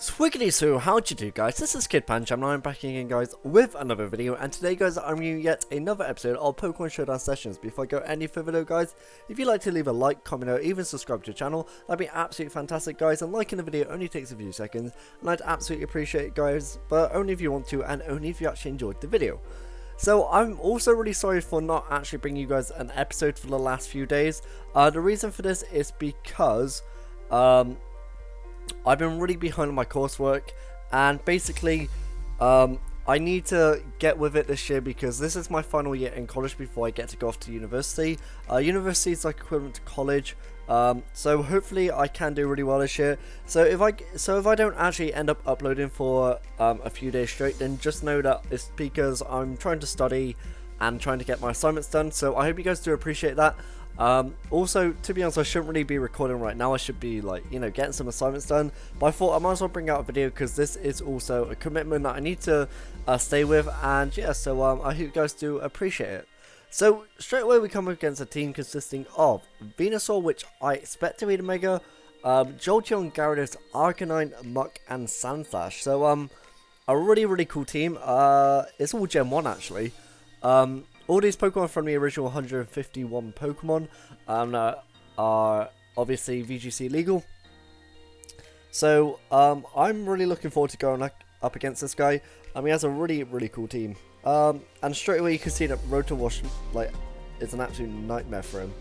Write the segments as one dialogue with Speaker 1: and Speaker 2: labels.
Speaker 1: Swiggity Soo, how'd you do, guys? This is Kid Punch, and I'm back again, guys, with another video. And today, guys, I'm bringing you yet another episode of Pokemon Showdown sessions. Before I go any further, though, guys, if you'd like to leave a like, comment, or even subscribe to the channel, that'd be absolutely fantastic, guys. And liking the video only takes a few seconds, and I'd absolutely appreciate it, guys, but only if you want to, and only if you actually enjoyed the video. So I'm also really sorry for not actually bringing you guys an episode for the last few days. The reason for this is because I've been really behind on my coursework, and basically I need to get with it this year because this is my final year in college before I get to go off to university. University is like equivalent to college, so hopefully I can do really well this year. So if I don't actually end up uploading for a few days straight, then just know that it's because I'm trying to study and trying to get my assignments done. So I hope you guys do appreciate that. Also, to be honest, I shouldn't really be recording right now. I should be, like, you know, getting some assignments done, but I thought I might as well bring out a video because this is also a commitment that I need to stay with. And yeah, so I hope you guys do appreciate it. So straight away we come up against a team consisting of Venusaur, which I expect to be the Mega, Jolteon, Gyarados, Arcanine, Muck, and Sandslash. So a really cool team. It's all Gen 1 actually. All these Pokemon from the original 151 Pokemon are obviously VGC legal. So I'm really looking forward to going up against this guy. He has a really cool team. And straight away you can see that Rotom Wash, like, it's an absolute nightmare for him.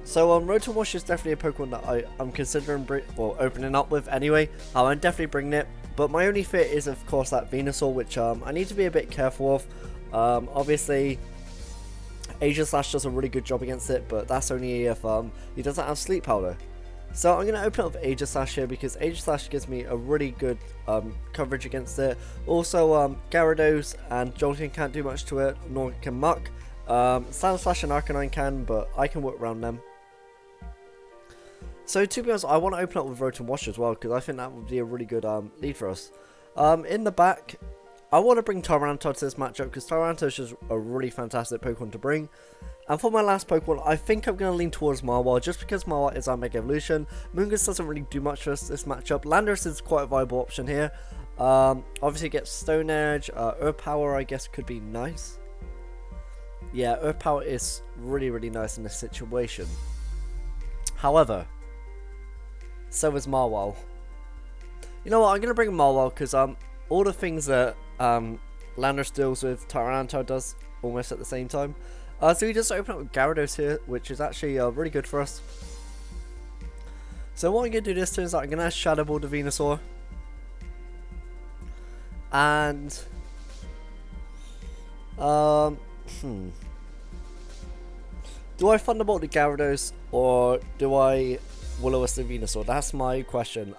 Speaker 1: So Rotom Wash is definitely a Pokemon that I'm considering opening up with anyway. I'm definitely bringing it. But my only fear is, of course, that Venusaur, which I need to be a bit careful of. Obviously Aegislash does a really good job against it, but that's only if he doesn't have Sleep Powder. So I'm going to open up with Aegislash here because Aegislash gives me a really good coverage against it. Also Gyarados and Jolteon can't do much to it, nor can Muck. Sandslash and Arcanine can, but I can work around them. So to be honest, I want to open up with Rotom Wash as well because I think that would be a really good lead for us. In the back, I want to bring Tyranitar to this matchup because Tyranitar is just a really fantastic Pokemon to bring. And for my last Pokemon, I think I'm going to lean towards Marwell just because Marwell is our Mega Evolution. Moongus doesn't really do much for us this matchup. Landorus is quite a viable option here. Obviously it gets Stone Edge, Earth Power I guess could be nice. Yeah, Earth Power is really nice in this situation. However, so is Marwell. You know what, I'm going to bring Marwell because all the things that Landorus deals with, Tyranitar does almost at the same time. So we just open up with Gyarados here, which is actually really good for us. So what I'm going to do this turn is that I'm going to Shadow Ball the Venusaur. And do I Thunderbolt the Gyarados or do I Will-O-Wisp the Venusaur? That's my question.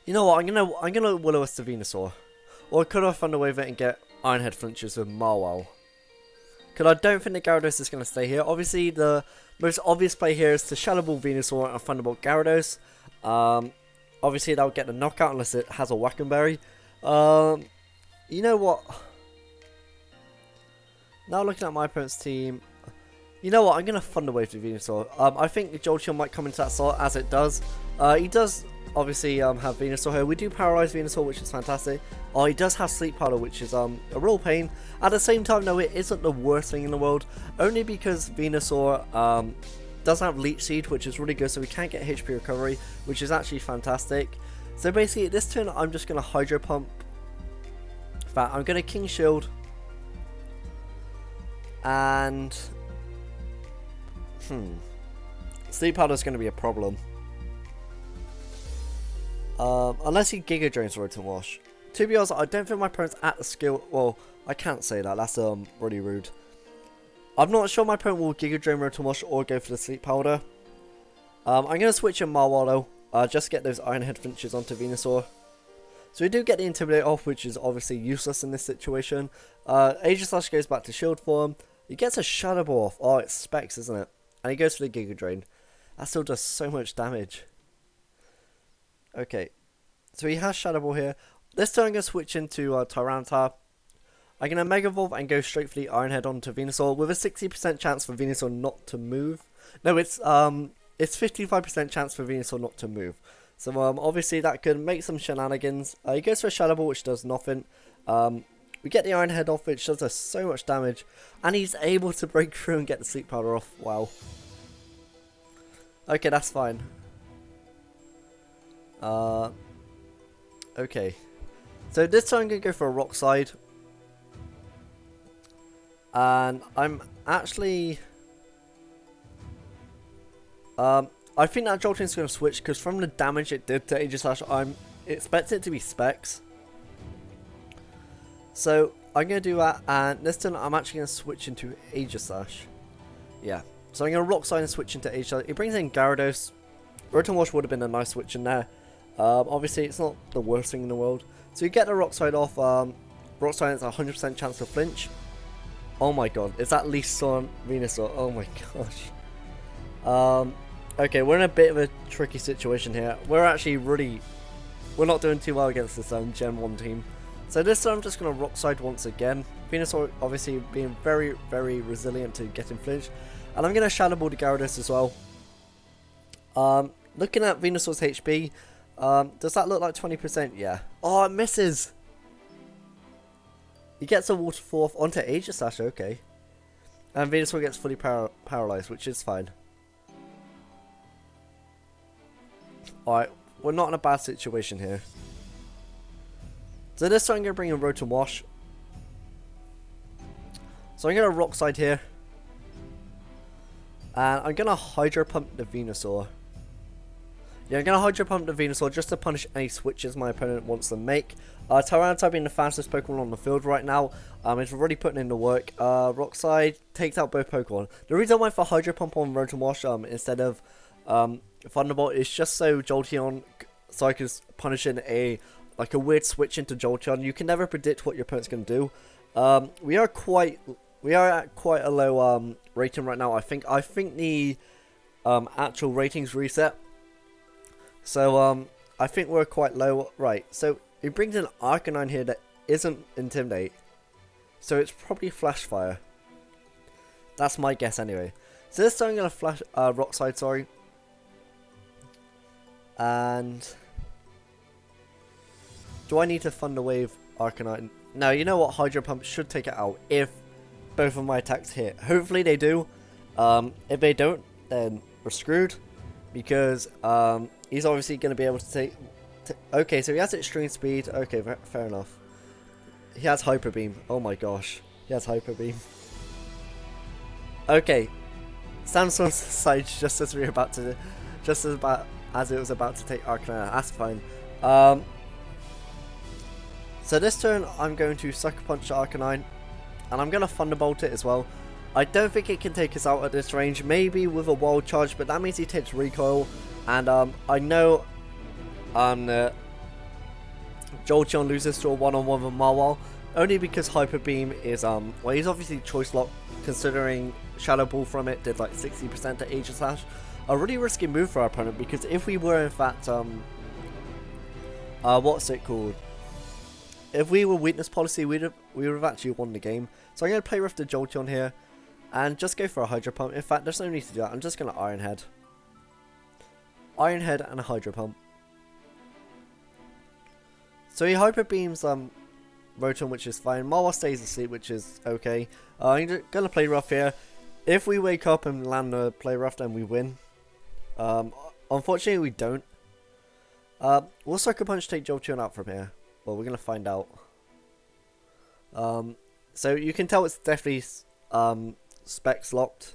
Speaker 1: You know what, I'm gonna Will-O-Wisp the Venusaur. Or could I Thunder Wave it and get Iron Head flinches with Marwell? Because I don't think the Gyarados is gonna stay here. Obviously the most obvious play here is to Shadow Ball Venusaur and Thunderbolt Gyarados. Obviously that'll get the knockout unless it has a Wackenberry. You know what? Now looking at my opponent's team, you know what, I'm gonna Thunder Wave the Venusaur. I think Jolteon might come into that slot as it does. He does obviously have Venusaur here. We do paralyze Venusaur, which is fantastic. Oh, he does have Sleep Powder, which is a real pain. At the same time, though, it isn't the worst thing in the world, only because Venusaur does have Leech Seed, which is really good, so we can get HP recovery, which is actually fantastic. So basically, this turn, I'm just going to Hydro Pump. In fact, I'm going to King Shield. And Sleep Powder is going to be a problem. Unless he Giga Drains Rotom Wash. To be honest, I don't think my opponent's at the skill. Well, I can't say that. That's really rude. I'm not sure my opponent will Giga Drain Rotom Wash or go for the Sleep Powder. I'm going to switch in Marwell though, just to get those Iron Head flinches onto Venusaur. So we do get the Intimidate off, which is obviously useless in this situation. Aegislash goes back to Shield form. He gets a Shadow Ball off. Oh, it's Specs, isn't it? And he goes for the Giga Drain. That still does so much damage. Okay, so he has Shadow Ball here. This turn I'm going to switch into Tyranitar. I'm going to Mega Evolve and go straight for the Iron Head onto Venusaur with a 60% chance for Venusaur not to move. No, it's it's 55% chance for Venusaur not to move. So obviously that could make some shenanigans. He goes for a Shadow Ball, which does nothing. We get the Iron Head off, which does us so much damage, and he's able to break through and get the Sleep Powder off. Wow. Okay, that's fine. Okay. So this time I'm going to go for a Rock Slide. And I'm actually... I think that Jolteon is going to switch, because from the damage it did to Aegislash, I'm expecting it to be Specs. So I'm going to do that, and this turn I'm actually going to switch into Aegislash. Yeah. So I'm going to Rock Slide and switch into Aegislash. It brings in Gyarados. Rotom Wash would have been a nice switch in there. Obviously it's not the worst thing in the world. So you get the Rock Slide off. Rock Slide has a 100% chance to flinch. Oh my god, is that Lisa on Venusaur? Oh my gosh. Okay, we're in a bit of a tricky situation here. We're not doing too well against this Gen 1 team. So this time I'm just going to Rock Slide once again. Venusaur obviously being very, very resilient to getting flinched. And I'm going to Shadow Ball the Gyarados as well. Looking at Venusaur's HP, does that look like 20%? Yeah. Oh, it misses! He gets a Waterfall off onto Aegislash, okay. And Venusaur gets fully paralyzed, which is fine. Alright, we're not in a bad situation here. So this time I'm going to bring in Rotom Wash. So I'm going to Rock Slide here. And I'm going to Hydro Pump the Venusaur. Yeah, I'm going to Hydro Pump the Venusaur just to punish any switches my opponent wants to make. Tyranitar being the fastest Pokemon on the field right now. It's already putting in the work. Rock Slide takes out both Pokemon. The reason I went for Hydro Pump on Rotom Wash instead of Thunderbolt is just so Jolteon, so I can punish in a weird switch into Jolteon. You can never predict what your opponent's going to do. We are at quite a low rating right now. I think the actual ratings reset. So I think we're quite low. Right, so he brings in Arcanine here that isn't Intimidate. So it's probably Flash Fire. That's my guess anyway. So this time I'm going to Rock Slide, sorry. And do I need to Thunder Wave Arcanine? No, you know what? Hydro Pump should take it out if both of my attacks hit. Hopefully they do. If they don't, then we're screwed. Because he's obviously going to be able to take... Okay, so he has Extreme Speed. Okay, fair enough. He has Hyper Beam. Oh my gosh. He has Hyper Beam. Okay. Samsung's side just as we were about to... as it was about to take Arcanine. That's fine. So this turn, I'm going to Sucker Punch Arcanine. And I'm going to Thunderbolt it as well. I don't think it can take us out at this range. Maybe with a Wild Charge, but that means he takes Recoil. And I know Jolteon loses to a one-on-one with Marwell. Only because Hyper Beam is, well, he's obviously Choice Lock, considering Shadow Ball from it did like 60% to Aegislash. A really risky move for our opponent, because if we were in fact, what's it called? If we were Weakness Policy, we would have actually won the game. So I'm going to play Rough the Jolteon here, and just go for a Hydro Pump. In fact, there's no need to do that. I'm just going to Iron Head. Iron Head and a Hydro Pump. So he Hyper Beams Rotom, which is fine. Marwa stays asleep, which is okay. I'm going to play Rough here. If we wake up and land the play Rough, then we win. Unfortunately, we don't. Will Sucker Punch take Jolteon out from here? Well, we're going to find out. So you can tell it's definitely Specs locked.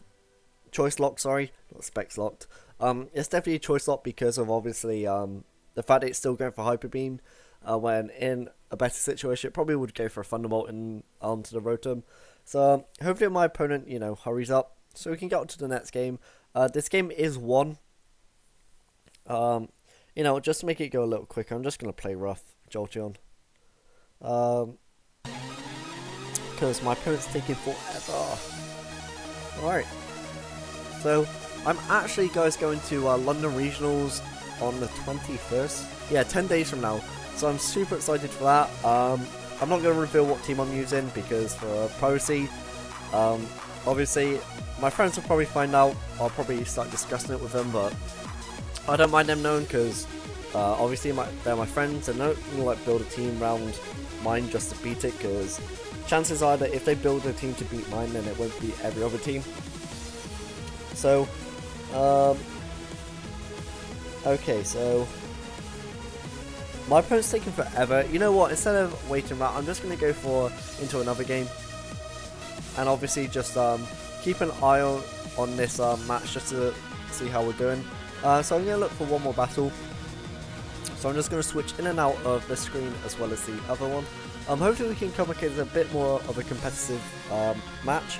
Speaker 1: Choice locked, sorry. Not Specs locked. It's definitely Choice locked because of obviously the fact that it's still going for Hyper Beam. When in a better situation, it probably would go for a Thunderbolt and onto the Rotom. So hopefully my opponent, hurries up so we can get on to the next game. This game is won. Just to make it go a little quicker, I'm just going to play Rough Jolteon. Because my opponent's taking forever. Alright. So, I'm actually, guys, going to London Regionals on the 21st. Yeah, 10 days from now. So I'm super excited for that. I'm not going to reveal what team I'm using because for privacy. obviously, my friends will probably find out. I'll probably start discussing it with them, but I don't mind them knowing because obviously they're my friends and they're not gonna like build a team around mine just to beat it, because chances are that if they build a team to beat mine, then it won't beat every other team. So, okay, so my opponent's taking forever. You know what? Instead of waiting around, I'm just gonna go into another game, and obviously just keep an eye on this match just to see how we're doing. So I'm gonna look for one more battle. So I'm just gonna switch in and out of this screen as well as the other one. Hopefully we can come up with a bit more of a competitive match.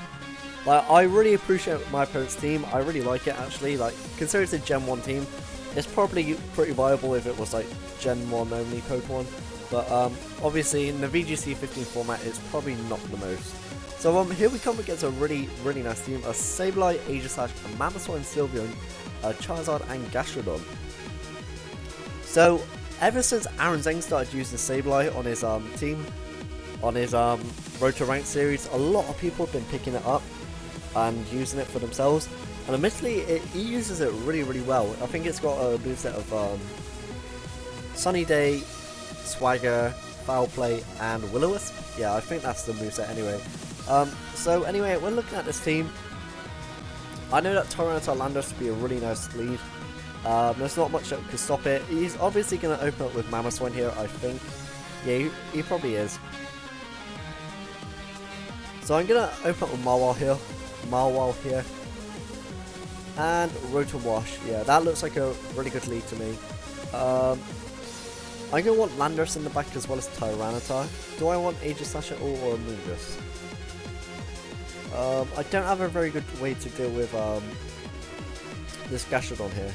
Speaker 1: Like, I really appreciate my opponent's team. I really like it actually. Like, considering it's a Gen 1 team, it's probably pretty viable if it was like Gen 1 only Pokemon. But obviously in the VGC 15 format, it's probably not the most. So here we come against a really nice team: a Sableye, Aegislash, a Mamoswine, and Sylveon, Charizard, and Gastrodon. So ever since Aaron Zeng started using Sableye on his team, on his Road to Rank series, a lot of people have been picking it up and using it for themselves. And admittedly, he uses it really well. I think it's got a moveset of Sunny Day, Swagger, Foul Play, and Will-O-Wisp. Yeah, I think that's the moveset anyway. So anyway, when looking at this team, I know that Tyranitar Landorus would be a really nice lead. There's not much that could stop it. He's obviously going to open up with Mamoswine here, I think. Yeah, he probably is. So I'm going to open up with Marwal here. And Rotom-Wash. Yeah, that looks like a really good lead to me. I'm going to want Landorus in the back as well as Tyranitar. Do I want Aegislash at all or Amoonguss? I don't have a very good way to deal with this Gastrodon here.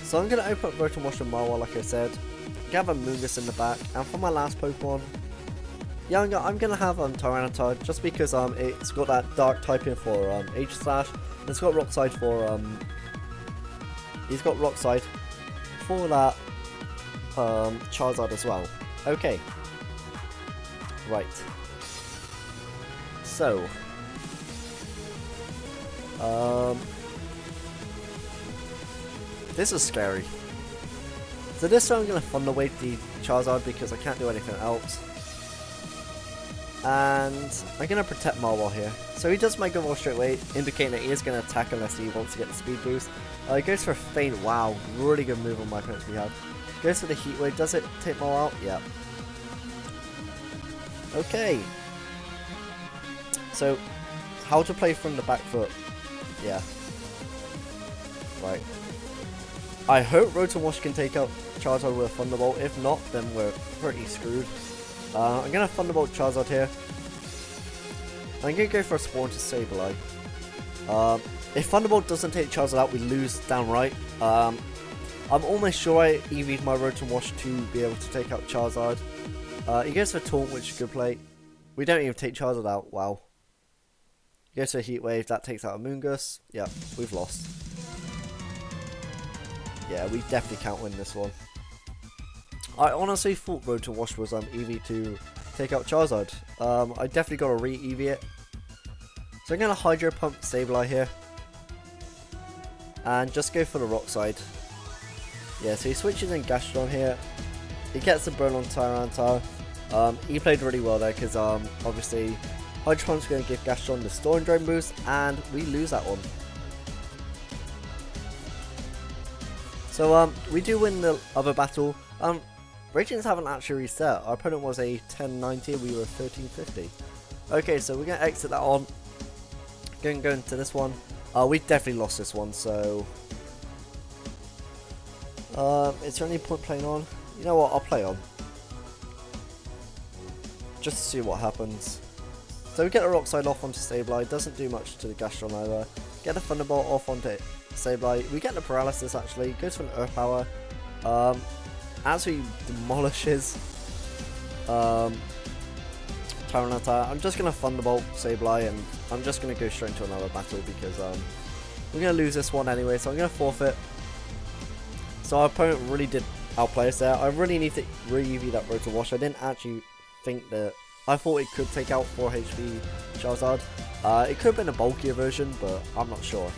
Speaker 1: So I'm going to open up Rotom-Wash and Marwal like I said. I'm going to have Amoonguss in the back. And for my last Pokemon, yeah, I'm going to have Tyranitar just because it's got that dark typing for Aegislash. And it's got Rock Slide for he's got Rock Slide for that Charizard as well. Okay. Right. So this is scary. So this time I'm going to Thunder Wave the Charizard because I can't do anything else. And I'm going to protect Marwal here. So he does Mega Evolve straight away, indicating that he is going to attack unless he wants to get the speed boost. He goes for a Feint. Wow, really good move on my opponent's behalf. Goes for the Heat Wave. Does it take Marwal out? Yeah. Okay. So, how to play from the back foot. Yeah. Right. I hope Rotom-Wash can take out Charizard with a Thunderbolt. If not, then we're pretty screwed. I'm going to Thunderbolt Charizard here. I'm going to go for a Spawn to Sableye. If Thunderbolt doesn't take Charizard out, we lose downright. I'm almost sure I EV'd my Rotom-Wash to be able to take out Charizard. He goes for Taunt, which is a good play. We don't even take Charizard out. Wow. He goes for a Heat Wave. That takes out Amoonguss. Yeah, we've lost. Yeah, we definitely can't win this one. I honestly thought Rotom-Wash was EV to take out Charizard. I definitely got to re-EV it. So I'm going to Hydro Pump Sableye here. And just go for the Rock Slide. Yeah, so he switches in Gastrodon here. He gets the burn on Tyranitar. He played really well there because obviously Hydro Pump's going to give Gastrodon the Storm Drain boost, and we lose that one. So we do win the other battle. Ratings haven't actually reset. Our opponent was a 1090, we were 1350. Okay, so we're going to exit that on. Going to go into this one. We definitely lost this one, so is there any point playing on? You know what, I'll play on. Just to see what happens. So we get a Rock Slide off onto Sableye, doesn't do much to the Gastrodon either. Get a Thunderbolt off onto Sableye. We get the Paralysis actually, goes for an Earth Power. Absolutely demolishes Tyranitar. I'm just going to Thunderbolt Sableye and I'm just going to go straight into another battle because we're going to lose this one anyway, so I'm going to forfeit. So our opponent really did outplay us there. I really need to re-EV that Rotom-Wash. I didn't actually think that... I thought it could take out 4 HP Charizard. It could have been a bulkier version, but I'm not sure.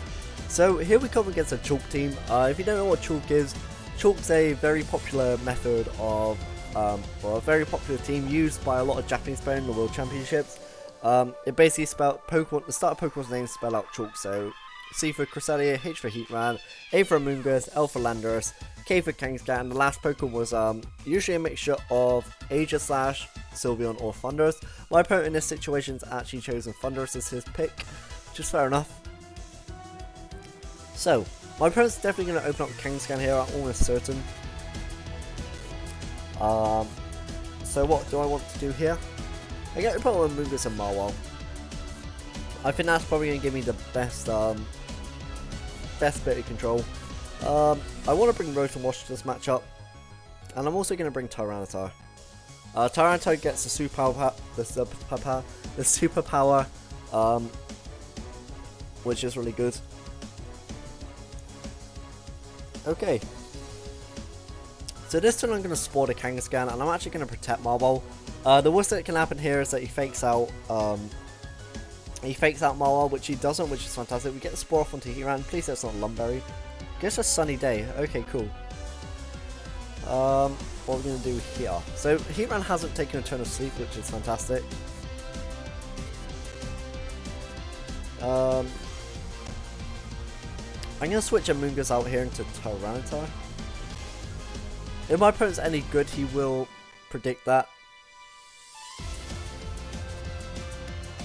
Speaker 1: So here we come against a Chalk team. If you don't know what Chalk is, Chalk's a very popular method of, or a very popular team used by a lot of Japanese players in the World Championships. It basically spelled Pokemon, the start of Pokemon's name spell out Chalk, so C for Cresselia, H for Heatran, A for Amoonguss, L for Landorus, K for Kangaskhan, and the last Pokemon was usually a mixture of Aegislash, Sylveon, or Thundurus. My opponent in this situation has actually chosen Thundurus as his pick, which is fair enough. So, my opponent's definitely going to open up Kangaskhan here, I'm almost certain. So what do I want to do here? I get to put on Amoonguss and Marwell. I think that's probably going to give me the best bit of control. I want to bring Rotom-Wash to this matchup, and I'm also going to bring Tyranitar. Tyranitar gets the superpower, which is really good. Okay. So this turn I'm going to sport a Kangaskhan, and I'm actually going to protect Marwell. The worst that can happen here is that he fakes out Marwell, which he doesn't, which is fantastic. We get the Spore off onto Heatran. Please say it's not Lumberry. Guess a sunny day. Okay, cool. What are we going to do here? So Heatran hasn't taken a turn of sleep, which is fantastic. I'm going to switch Amoonguss out here into Tyranitar. If my opponent's any good, he will predict that.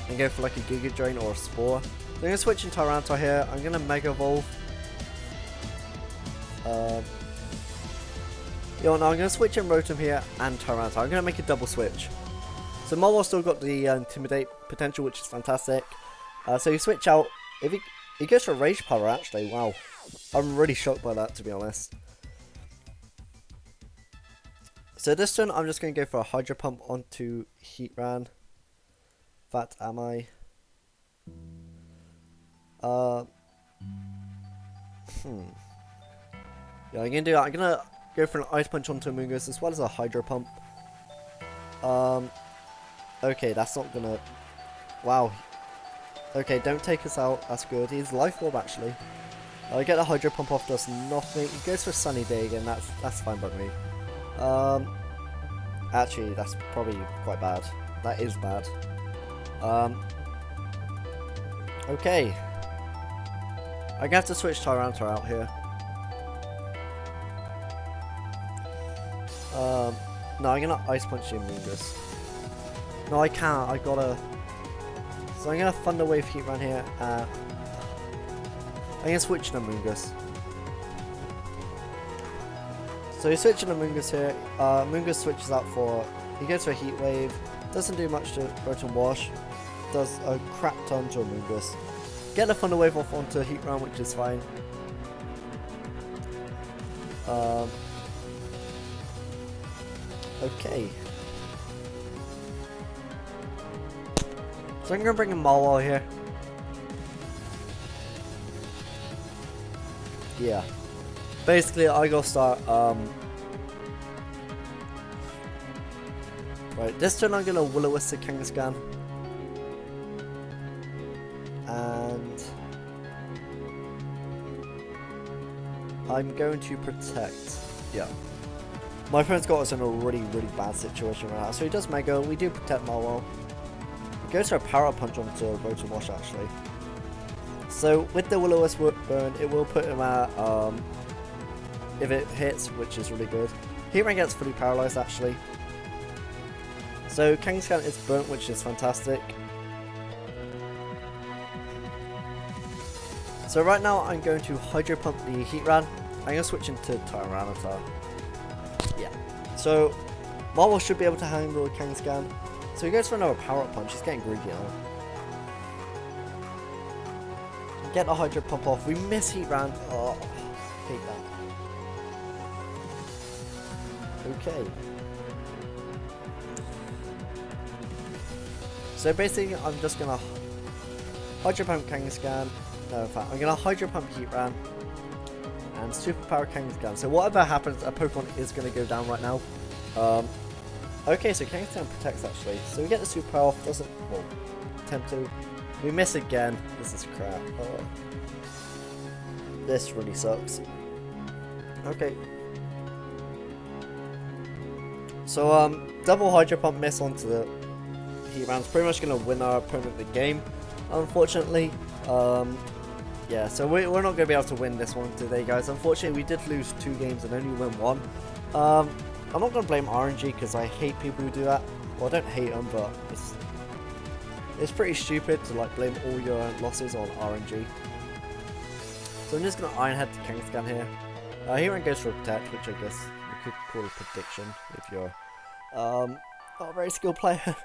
Speaker 1: And go for like a Giga Drain or a Spore. So I'm going to switch in Tyranitar here. I'm going to Mega Evolve. No, I'm going to switch in Rotom here and Tyranitar. I'm going to make a double switch. So Marwell still got the Intimidate potential, which is fantastic. So you switch out. If he goes for Rage Power, actually. Wow. I'm really shocked by that, to be honest. So this turn, I'm just going to go for a Hydro Pump onto Heatran. Fat am I? Yeah, I'm gonna do that. I'm gonna go for an Ice Punch onto Amoonguss as well as a Hydro Pump. Okay, that's not gonna. Wow. Okay, don't take us out. That's good. He's Life Orb actually. I get the Hydro Pump off, does nothing. He goes for Sunny Day again. That's fine by me. Actually, that's probably quite bad. That is bad. Okay. I'm gonna have to switch Tyranitar out here. No, I'm gonna Ice Punch the Amoonguss. No, I can't. I gotta. So I'm gonna Thunder Wave Heatran here. I'm gonna switch to Amoonguss. So he's switching Amoonguss here. Amoonguss switches out for. He goes for a Heat Wave. Doesn't do much to Rotom-Wash. Does a crap ton to Amoonguss. Get the Thunder Wave off onto Heatran, which is fine. Okay. So I'm gonna bring in Marwell here. Yeah. Basically, I gotta start. Right, this turn I'm gonna Will-O-Wisp the Kangaskhan. And I'm going to protect. Yeah. My friend's got us in a really bad situation right now. So he does Mega. We do protect Marwell. He goes for a Power Punch onto Rotom-Wash actually. So with the Will-O-Wisp burn, it will put him at if it hits, which is really good. Heatran gets fully paralyzed actually. So Kangaskhan is burnt, which is fantastic. So right now I'm going to Hydro Pump the Heatran. I'm going to switch into Tyranitar. Yeah. So Marwell should be able to handle Kangaskhan. So he goes for another Power Up Punch. He's getting greedy now. Get the Hydro Pump off. We miss Heatran. Oh, hate that. Okay. So basically, I'm just gonna Hydro Pump Kangaskhan. No, in fact, I'm gonna Hydro Pump Heatran and Superpower Kangaskhan. So whatever happens, a Pokemon is gonna go down right now. Okay, so Kangaskhan protects actually. So we get the Superpower off. Doesn't, well, attempt to. We miss again. This is crap. Oh. This really sucks. Okay. So, double Hydro Pump miss onto the Heatran's pretty much going to win our opponent the game, unfortunately. Yeah, so we're not going to be able to win this one today, guys. Unfortunately, we did lose 2 games and only win 1. I'm not going to blame RNG because I hate people who do that. Well, I don't hate them, but it's pretty stupid to like blame all your losses on RNG. So I'm just going to Iron Head to Kangaskhan here. Heatran goes for a Protect, which I guess you could call a prediction if you're not a very skilled player.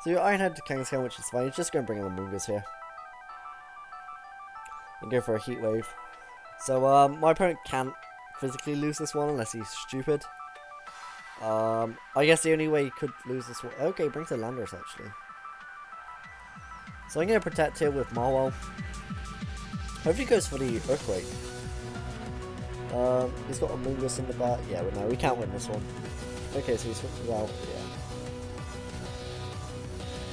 Speaker 1: So your Iron Head to Kangaskhan, which is fine. He's just going to bring in the Moongas here. And go for a Heat Wave. So my opponent can't physically lose this one unless he's stupid. I guess the only way he could lose this one... Okay, he brings the Landorus actually. So I'm going to Protect here with Marwell. Hopefully he goes for the Earthquake. He's got a Moongas in the back. Yeah, but no, we can't win this one. Okay, so he switches out. Yeah.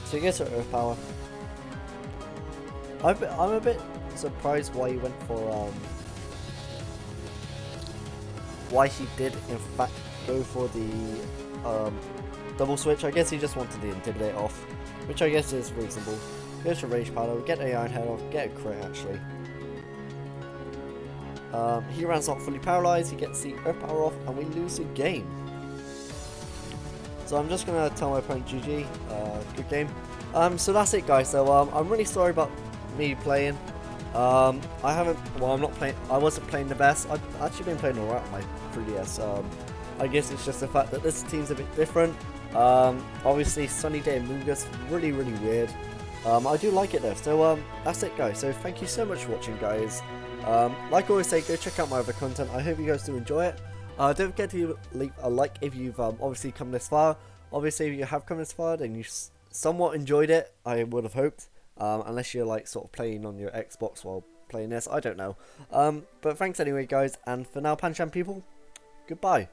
Speaker 1: So he gets for Earth Power. I'm a bit surprised why he went for why he did in fact go for the double switch. I guess he just wanted the Intimidate off, which I guess is reasonable. Goes for Rage Powder, get a Iron Head off, get a crit actually. Heatran's not fully paralyzed, he gets the Earth Power off, and we lose the game. So I'm just gonna tell my opponent GG, good game. So that's it, guys. So I'm really sorry about me playing. I'm not playing. I wasn't playing the best. I've actually been playing alright on my 3DS. I guess it's just the fact that this team's a bit different. Obviously, Sunny Day and Moongas, really weird. I do like it though. So that's it, guys. So thank you so much for watching, guys. Like I always say, go check out my other content. I hope you guys do enjoy it. Don't forget to leave a like if you've obviously come this far. Obviously, if you have come this far and you somewhat enjoyed it, I would have hoped. Unless you're like sort of playing on your Xbox while playing this, I don't know. But thanks anyway, guys. And for now, Pancham people, goodbye.